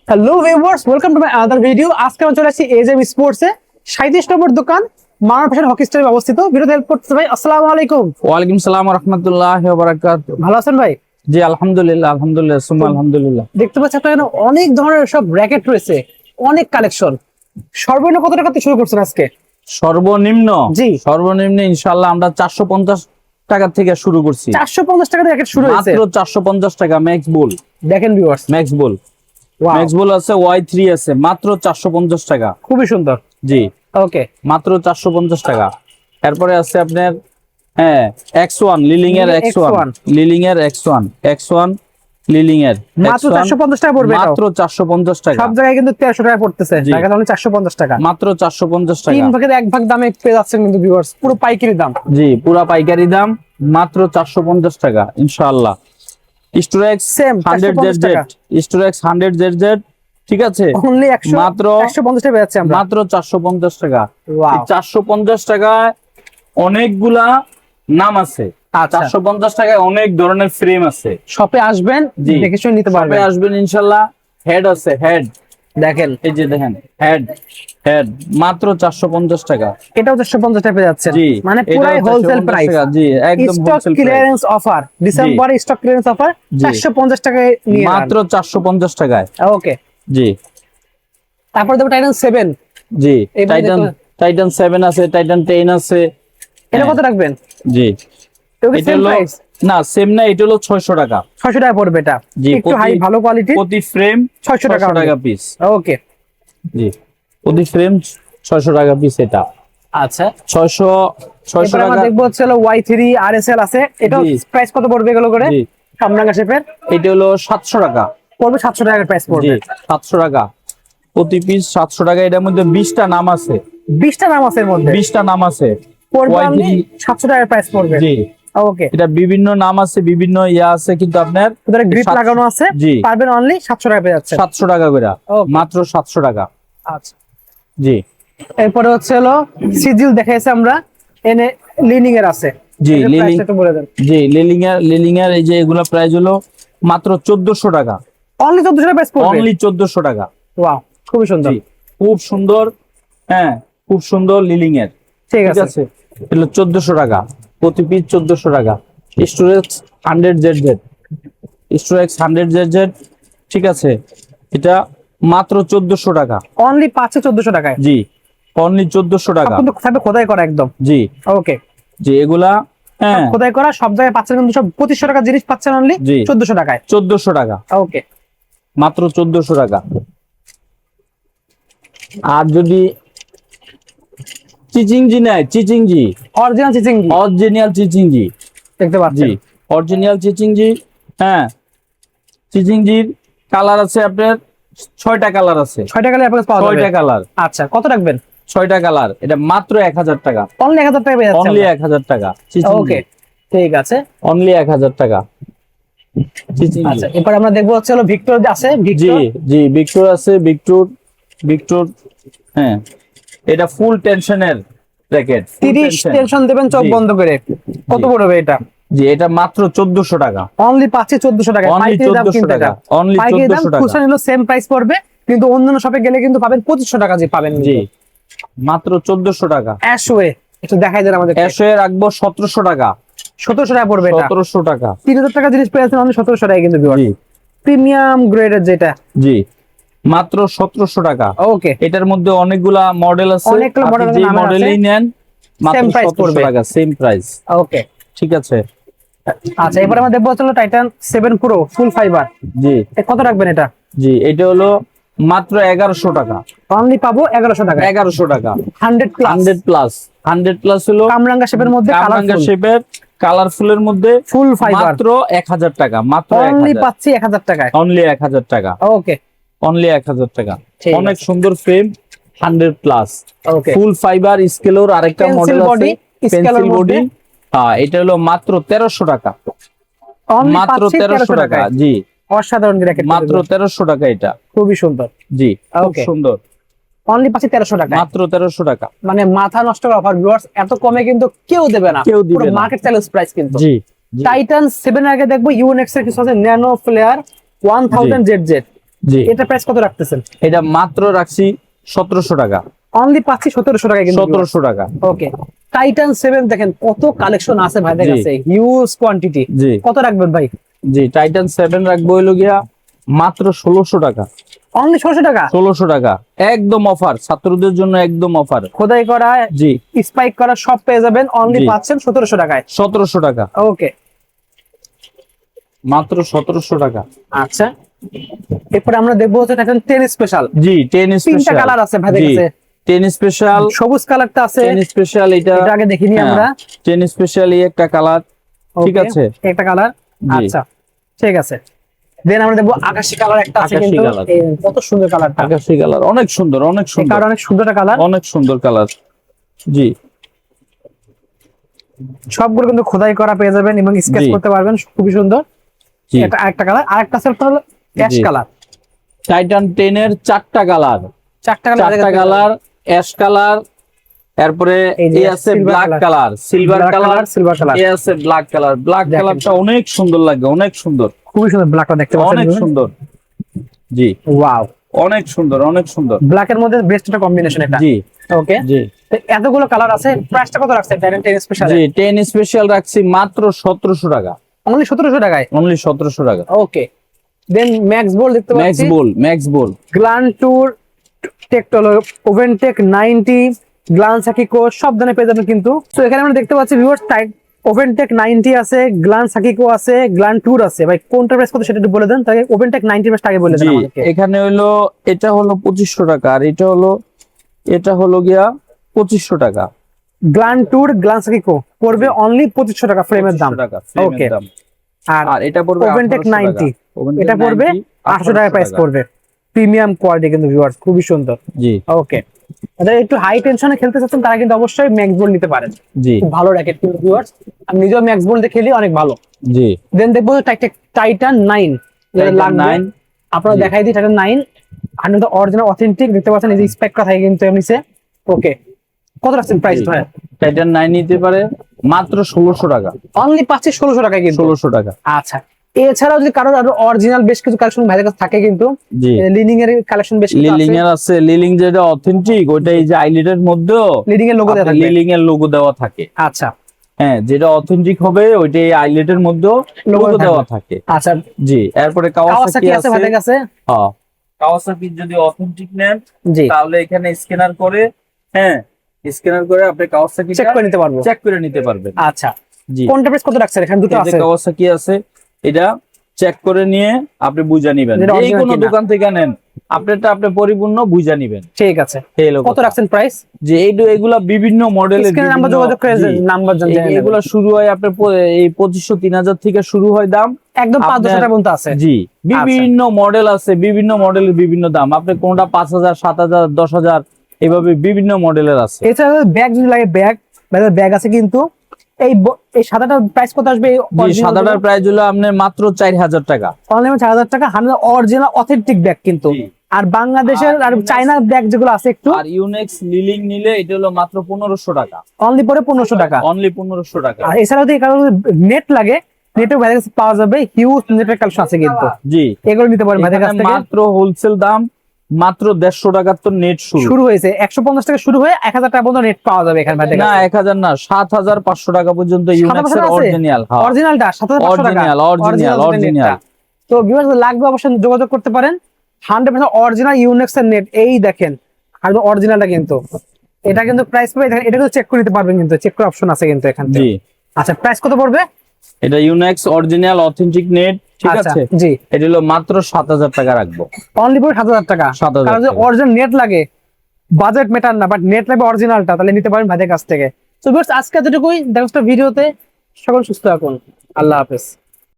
Hello viewers, welcome to my other video. আজকে আমরা চলে আসছি এজেম স্পোর্টস এ 37 নম্বর দোকান মারার ফ্যাশন হকি স্টাইলে অবস্থিত। ভিডিওতে হেল্প করতে ভাই, আসসালামু আলাইকুম। ওয়ালাইকুম সালাম ওয়া রাহমাতুল্লাহি ওয়া বারাকাতুহু। ভালো আছেন ভাই? জি আলহামদুলিল্লাহ, আলহামদুলিল্লাহ সুম্মা আলহামদুলিল্লাহ। দেখতে পাচ্ছি আপনার এখানে অনেক ধরনের সব র‍্যাকেট রয়েছে, অনেক কালেকশন। সর্বনিম্ন কত টাকা থেকে শুরু করছেন আজকে? সর্বনিম্ন ইনশাআল্লাহ আমরা 450 টাকা থেকে শুরু করছি। 450 টাকা থেকে র‍্যাকেট শুরু হয়েছে, মাত্র 450 টাকা। ম্যাক্স বল দেখেন ভিউয়ার্স, ম্যাক্স বল আছে, Y3 আছে, মাত্র 450 টাকা। খুবই সুন্দর। জি ওকে, মাত্র 450 টাকা। এরপরে আছে আপনার X1 লিলিং এর X1 লিলিং এর X1 লিলিং এর মাত্র 450 টাকা পড়বে। মাত্র 450 টাকা। সব জায়গায় কিন্তু 1300 টাকা পড়তেছে, ঢাকাতে অনলি 450 টাকা। মাত্র 450 টাকা। তিন ভাগের এক ভাগ দামে পেয়ে যাচ্ছেন কিন্তু ভিউয়ার্স, পুরো পাইকারি দাম। জি পুরো পাইকারি দাম, মাত্র 450 টাকা ইনশাআল্লাহ। স্টোরেক্স সেম 100ZZ, স্টোরেক্স 100ZZ, ঠিক আছে, অনলি 100 মাত্র 150 টাকা পেয়ে আমরা। মাত্র 450 টাকা। ওয়াও, এই 450 টাকায় অনেকগুলা নাম আছে। আচ্ছা, 450 টাকায় অনেক ধরনের ফ্রেম আছে। শপে আসবেন, দেখে শুনে নিতে পারবেন। শপে আসবেন ইনশাআল্লাহ। হেড আছে, হেড দেখেন, এই যে দেখেন, হেড মাত্র 450 টাকা। এটাও 450 টাকা পেয়ে যাচ্ছেন, জি মানে পুরো হোলসেল প্রাইস। জি একদম স্টক হোলসেল ক্লিয়ারেন্স অফার, ডিসেম্বরে স্টক ক্লিয়ারেন্স অফার 450 টাকায় নিয়ে মাত্র 450 টাকায়। ওকে, জি তারপর দেব টাইটান 7। জি টাইটান 7 আছে, টাইটান 10 আছে। এটা কত রাখবেন? জি এটা হলো না, সেম না, এটা হলো 600 টাকা। 600 টাকা পড়বে এটা, একটু হাই ভালো কোয়ালিটি। প্রতি ফ্রেম 600 টাকা পিস। ওকে, জি প্রতি ফ্রেম 600 টাকা পিস। এটা আচ্ছা 600 টাকা। আমরা দেখবো হচ্ছে Y3 RSL আছে, এটা প্রাইস কত পড়বে এগুলো করে? কামরাঙ্গা শেপের এটা হলো 700 টাকা পড়বে, 700 টাকার প্রাইস পড়বে। জি 700 টাকা প্রতি পিস, 700 টাকা। এটার মধ্যে 20টা নাম আছে, 20টা নাম আছে এর মধ্যে, 20টা নাম আছে। পড়বে 700 টাকার প্রাইস পড়বে। জি ওকে, এটা বিভিন্ন নাম আছে, বিভিন্ন আছে, কিন্তু আপনার ওদের গ্রিপ লাগানো আছে, পারবেন অনলি 700 টাকা পেয়ে যাচ্ছে। 700 টাকা করে, মাত্র 700 টাকা। আচ্ছা জি এরপরে হচ্ছে সিজিল দেখাইছে আমরা, এনে লিনিং এর আছে। জি লিলিং, একটু বলে দেন। জি লিলিং এর এই যে এগুলা প্রাইস হলো মাত্র 1400 টাকা। অনলি 1400 টাকা প্রাইস পড়বে, অনলি 1400 টাকা। ওয়াও, খুব সুন্দর। খুব সুন্দর, খুব সুন্দর লিলিং এর। ঠিক আছে, এটা 1400 টাকা প্রতি পিস, 1400 টাকা। স্টোরেক্স 100ZZ, স্টোরেক্স 100ZZ, ঠিক আছে, এটা মাত্র 1400 টাকা। অনলি পাচ্ছে 1400 টাকায়। জি অনলি 1400 টাকা, কিন্তু থাকবে খোদাই করা একদম। জি ওকে, জি এগুলা খোদাই করা, সব জায়গায় পাচ্ছেন কিন্তু সব 2500 টাকা জিনিস পাচ্ছেন অনলি 1400 টাকায়। 1400 টাকা, ওকে, মাত্র 1400 টাকা। আর যদি চিচিংজি নেয়, চিচিংজি অরিজিনাল চিচিংজি দেখতে পাচ্ছেন, অরিজিনাল চিচিংজি। চিচিংজির কালার আছে আপনার 6টা কালার আছে। 6টা কালার আপনাদের পাওয়া যাবে। 6টা কালার। আচ্ছা কত রাখবেন? 6টা কালার, এটা মাত্র 1000 টাকা। অনলি 1000 টাকা পেয়ে যাচ্ছে, অনলি 1000 টাকা। ওকে ঠিক আছে, অনলি 1000 টাকা চিচিংজি। আচ্ছা এরপর আমরা দেখবো হচ্ছে ভিক্টর আছে। জি ভিক্টর আছে, ভিক্টর এটা ফুল টেনশনের র‍্যাকেট। 30 টেনশন দেবেন চোখ বন্ধ করে। কত পড়বে এটা? জি এটা মাত্র 1400 টাকা। অনলি পাচ্ছে 1400 টাকা, পাইকারি দাম কিন্তু এটা। অনলি 1400 টাকা। খুচরা নিলে সেম প্রাইস পড়বে, কিন্তু অন্যান্য শপে গেলে কিন্তু পাবেন 2500 টাকা জি পাবেন। জি মাত্র 1400 টাকা। অ্যাশওয়ে একটু দেখাই দেন আমাদের। অ্যাশওয়ে রাখবো 1700 টাকা। 1700 টাকা পড়বে এটা। 1700 টাকা। 3000 টাকা জিনিস পেয়ে যাচ্ছেন অনলি 1700 টাকা কিন্তু। জি প্রিমিয়াম গ্রেডের যেটা, জি মাত্র 1700 টাকা। ওকে, এটার মধ্যে অনেকগুলা মডেল আছে, অনেকগুলো মডেল যে মডেলই নেন মাত্র 1700 টাকা, সেম প্রাইস। ওকে ঠিক আছে। আচ্ছা এবারে আমরা দেখবো হলো টাইটান 7 প্রো ফুল ফাইবার। জি কত রাখবেন এটা? জি এটা হলো মাত্র 1100 টাকা। অনলি পাবো 1100 টাকা। 1100 টাকা 100 প্লাস হলো কামরাঙ্গা শেপের মধ্যে, কামরাঙ্গা শেপের কালারফুলের মধ্যে ফুল ফাইবার, মাত্র 1000 টাকা। মাত্র অনলি পাচ্ছি 1000 টাকায়। অনলি 1000 টাকা। ওকে, অনলি 1000 টাকা। অনেক সুন্দর ফ্রেম, 100 প্লাস। ওকে, ফুল ফাইবার স্কেলের আরেকটা মডেল আছে, পেন্সিল বডি। এটা হলো মাত্র 1300 টাকা। মাত্র 1300 টাকা। জি অসাধারণ র্যাকেট, মাত্র 1300 টাকা। এটা খুবই সুন্দর। জি খুব সুন্দর। অনলি পাচ্ছি 1300 টাকা, মাত্র 1300 টাকা। মানে মাথা নষ্ট করা অফার ভিউয়ার্স, এত কমে কিন্তু কেউ দেবে না, পুরো মার্কেট চ্যালেঞ্জ প্রাইস কিন্তু। জি টাইটান 7 এর আগে দেখবো ইউএনএক্স এর কিছু আছে, ন্যানো ফ্লেয়ার 1000ZZ। জি এটা প্রাইস কত রাখতেছেন? এটা মাত্র রাখছি 1700 টাকা। অনলি পাচ্ছি 1700 টাকা কিন্তু। 1700 টাকা। ওকে, টাইটান 7 দেখেন কত কালেকশন আছে ভাইদের জি। কাছে, হিউজ কোয়ান্টিটি। জি কত রাখবেন ভাই? জি টাইটান 7 রাখবো হলো গিয়া মাত্র 1600 টাকা। অনলি 1600 টাকা। 1600 টাকা একদম অফার, ছাত্রদের জন্য একদম অফার। খোদাই করা, জি স্পাইক করা সব পেয়ে যাবেন, অনলি জি। পাচ্ছেন 1700 টাকায়। 1700 টাকা, ওকে, মাত্র 1700 টাকা। আচ্ছা এরপরে আমরা দেখবো হচ্ছে টাইটান 10 স্পেশাল। জি 10 তিনটা স্পেশাল কালার আছে ভাইদের জি কাছে। 10 স্পেশাল, সবুজ কালারটা আছে, 10 স্পেশাল এটা এটা আগে দেখিনি আমরা। 10 স্পেশাল এই একটা কালার, ঠিক Okay, আছে। একটা কালার, জি। আচ্ছা ঠিক আছে। দেন আমরা দেখবো আকাশি কালার একটা আছে, আকাশি কিন্তু কালার। এই কত সুন্দর কালারটা, আকাশি কালার অনেক সুন্দর, অনেক এই সুন্দর, কালার অনেক সুন্দর কালার। অনেক সুন্দর কালার। জি সবগুলো কিন্তু খোদাই করা পেয়ে যাবেন এবং স্কেচ জি। করতে পারবেন, খুবই সুন্দর। জি এটা আরেকটা কালার, আরেকটা সেলফ হলো অ্যাশ জি। কালার। টাইটান 10 এর চারটা কালার, চারটা চারটা কালার, অ্যাশ কালার, তারপরে এই যে এই আছে silver black color। Colour, silver Black colour, color, silver color। এই আছে ব্ল্যাক কালার। ব্ল্যাক দেখেন। কালারটা অনেক সুন্দর লাগে, অনেক সুন্দর, খুবই সুন্দর ব্ল্যাকটা দেখতে পাচ্ছেন, অনেক সুন্দর। জি ওয়াও, অনেক সুন্দর, অনেক সুন্দর। ব্ল্যাক এর মধ্যে বেস্ট একটা কম্বিনেশন এটা। জি ওকে, জি এতগুলো কালার আছে, প্রাইসটা কত রাখছেন টাইটান 10 স্পেশাল? জি 10 স্পেশাল রাখছি মাত্র 1700 টাকা। অনলি 1700 টাকায়। অনলি 1700 টাকা। ওকে, দেন ম্যাক্স বল দেখতে ম্যাক্স পাচ্ছি, বল, ম্যাক্স বল। গ্ল্যান টুর, টেকটোলো, ওভেনটেক 90, গ্লান্স হাকিকো সব ধরনের পেয়ে যাবেন কিন্তু। তো এখানে আমরা দেখতে পাচ্ছি ভিউয়ার্স, ওভেনটেক 90 আছে, গ্লান্স হাকিকো আছে, গ্ল্যান টুর আছে। ভাই কোনটা প্রাইস কত সেটা একটু বলে দেন, তাহলে ওভেনটেক 90 প্রাইসটা আগে বলে দেন জি আমাদেরকে। এখানে হলো, এটা হলো 2500 টাকা, আর এটা হলো গিয়া 2500 টাকা। গ্ল্যান টুর, গ্লান্স হাকিকো পড়বে অনলি 2500 টাকা ফ্রেমের দাম। 2500 টাকা ফ্রেমের ওকে, দাম। আর আর এটা পড়বে ওভেনটেক 1800 টাকা। 90 Oventek এটা পড়বে 90, 800 টাকা প্রাইস পড়বে। প্রিমিয়াম কোয়ালিটি কিন্তু ভিউয়ার্স, খুবই সুন্দর। জি ওকে, যারা একটু হাই টেনশনে খেলতে চাচ্ছেন তারা কিন্তু অবশ্যই ম্যাক্স বোল্ড নিতে পারেন, জি খুব ভালো র্যাকেট কিন্তু ভিউয়ার্স। আমি নিজেও ম্যাক্স বোল্ডে খেলি, অনেক ভালো। জি দেন দেখবো টাইটান 9, Titan লাগবে 9 আপনারা জি। দেখাই দিই। টাইটান 9 হান্ড্রেড অরিজিনাল অথেন্টিক দেখতে পাচ্ছেন, এই যে স্পেকটা থাকে কিন্তু এমনিতে। ওকে, কত রাখছেন প্রাইস ভাই? টাইটান 9 নিতে পারে মাত্র 1600 টাকা। অনলি পাচ্ছি 1600 টাকায় কিন্তু। 1600 টাকা। আচ্ছা, এছাড়াও যদি কারোর আরো অরিজিনাল বেশ কিছু কালেকশন ভাইদের কাছে থাকে কিন্তু, জি লিডিং এর কালেকশন বেশ কিছু লিলিং আছে। এর আছে, লিলিং যেটা অথেন্টিক ওইটা এই যে আইলেটের মধ্যেও লিডিং এর লোগো দেওয়া থাকবে। লিলিং এর লোগো দেওয়া থাকে। আচ্ছা হ্যাঁ যেটা অথেন্টিক হবে ওইটা এই আইলেটের মধ্যেও Logo লোগো দেওয়া থাকবে। থাকে। আচ্ছা, জি এরপরে কাওয়াসাকি কাওয়াসাকি আছে আছে। ভাইদের কাছে। হ্যাঁ কাওয়াসাকি যদি অথেন্টিক নেন জি, তাহলে এখানে স্ক্যানার করে, হ্যাঁ স্ক্যানার করে আপনি কাওয়াসাকি চেক করে নিতে পারবো। চেক করে নিতে পারবেন। আচ্ছা, জি কোনটা প্রাইস কত রাখছেন? এখানে দুটো এই যে আছে। কাওয়াসাকি আছে, এটা চেক করে নিয়ে আপনি বুঝা নিবেন, যেটা যে original কোনো কিনা। দোকান থেকে নেন আপনারটা আপনি পরিপূর্ণ বুঝা নিবেন। ঠিক আছে, এই লোক কত রাখছেন প্রাইস? যে এগুলা বিভিন্ন মডেলের, স্ক্রিনে নাম্বার যোগাযোগ করে নাম্বার জানতে এগুলা শুরু হয় আপনার এই 2500-3000 থেকে শুরু হয় দাম, একদম 5-10 টাকা পর্যন্ত আছে। জি বিভিন্ন মডেল আছে, বিভিন্ন মডেলের বিভিন্ন দাম। আপনি কোনটা 5000, 7000, 10000 এভাবে বিভিন্ন মডেলের আছে। এছাড়া ব্যাগ যদি লাগে, ব্যাগ আছে কিন্তু। এই সাদাটার প্রাইস কত আসবে? জি সাদাটার প্রাইস হলো আপনার মাত্র 4000 টাকা। অনলাইনে 4000 টাকা, অরিজিনাল অথেন্টিক ব্যাগ কিন্তু। জি। আর বাংলাদেশের আর Yonex- চাইনার ব্যাগ যেগুলো আছে একটু, আর ইউনেক্স লিলিং নিলে এটা হলো মাত্র 1500 টাকা। অনলি পরে 1500 টাকা। অনলি 1500 টাকা। আর এছাড়াও যদি কারো নেট লাগে, নেটও ভাইদের কাছে পাওয়া যাবে, হিউজ নেটের কালেকশন আছে কিন্তু, জি এগুলো নিতে পারেন ভাইদের কাছ এখানে থেকে। মাত্র হোলসেল দাম মাত্র 150 টাকার তো নেট শুরু হয়েছে 150 টাকা শুরু হয়ে 1000 টাকা পর্যন্ত নেট পাওয়া যাবে এখানে ভাইদের না কাছে। 1000 না 7500 টাকা পর্যন্ত ইউনেক্স এর 7500 আছে? অরিজিনাল। হ্যাঁ অরিজিনালটা 7500 টাকা। অরিজিনাল নেটটা। তো ভিউয়ার্স লাগবে অবশ্যই যোগাযোগ করতে পারেন। 100% অরিজিনাল ইউনেক্স এর নেট, এই দেখেন আর অরিজিনালটা কিন্তু। এটা কিন্তু প্রাইস পাবে, এটা কিন্তু চেক করে নিতে পারবেন কিন্তু, চেক করার অপশন আছে কিন্তু এখান থেকে। জি আচ্ছা, প্রাইস কত পড়বে? এটা ইউনেক্স অরিজিনাল অথেন্টিক নেট, ঠিক আচ্ছা, আছে। জি, এটা হলো মাত্র 7000 টাকা রাখবো। অনলি পড়বে 7000 টাকা। 7000 কারণ যদি টাকা। অরিজিনাল নেট লাগে, বাজেট ম্যাটার না, বাট নেট লাগবে অরিজিনালটা, তাহলে নিতে পারেন ভাইদের কাছ থেকে। তো ভিউয়ার্স আজকে এতটুকুই, দেখা হচ্ছে ভিডিওতে। সকল সুস্থ থাকুন, আল্লাহ হাফেজ।